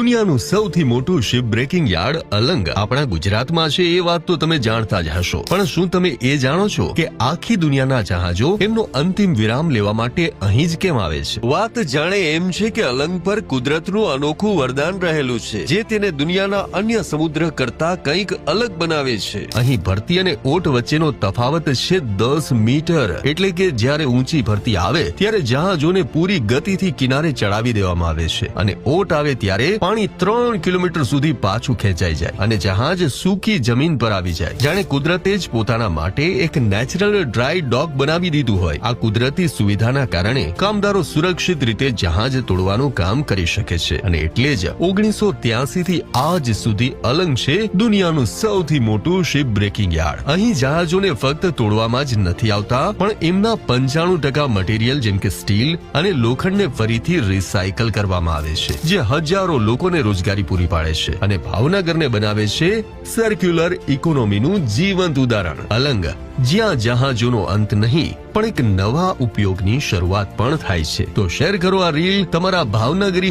દુનિયાનું સૌથી મોટું શિપ બ્રેકિંગ યાર્ડ અલંગ આપણા ગુજરાતમાં છે એ વાત તો તમે જાણતા જ હશો, પણ શું તમે એ જાણો છો કે આખી દુનિયાના જહાજો એમનો અંતિમ વિરામ લેવા માટે અહીં જ કેમ આવે છે? વાત જાણે એમ છે કે અલંગ પર કુદરતનું અનોખું વરદાન રહેલું છે, જે તેને દુનિયાના અન્ય સમુદ્ર કરતા કંઈક અલગ બનાવે છે. અહીં ભરતી અને ઓટ વચ્ચેનો તફાવત છે 10 મીટર, એટલે કે જ્યારે ઊંચી ભરતી આવે ત્યારે જહાજોને પૂરી ગતિથી કિનારે ચડાવી દેવામાં આવે છે, અને ઓટ આવે ત્યારે પાણી 3 કિલોમીટર સુધી પાછું ખેંચાઈ જાય અને જહાજ સૂકી જમીન પર આવી જાય, જાણે કુદરતે જ પોતાના માટે એક નેચરલ ડ્રાય ડોક બનાવી દીધું હોય. આ કુદરતી સુવિધાના કારણે કામદારો સુરક્ષિત રીતે જહાજ તોડવાનું કામ કરી શકે છે, અને એટલે જ 1983 થી આજ સુધી અલંગ છે દુનિયાનું સૌથી મોટું શિપ બ્રેકિંગ યાર્ડ. અહીં જહાજોને ફક્ત તોડવામાં જ નથી આવતા, પણ એમના 95% મટીરીયલ જેમ કે સ્ટીલ અને લોખંડને ફરીથી રિસાયકલ કરવામાં આવે છે, જે હજારો લોકોને રોજગારી પૂરી પાડે છે અને ભાવનગરને બનાવે છે સર્ક્યુલર ઇકોનોમીનું જીવંત ઉદાહરણ. અલંગ, જ્યાં જહાજોનો અંત નહીં પણ એક નવા ઉપયોગની શરૂઆત પણ થાય છે. તો શેર કરો આ રીલ તમારા ભાવનગરી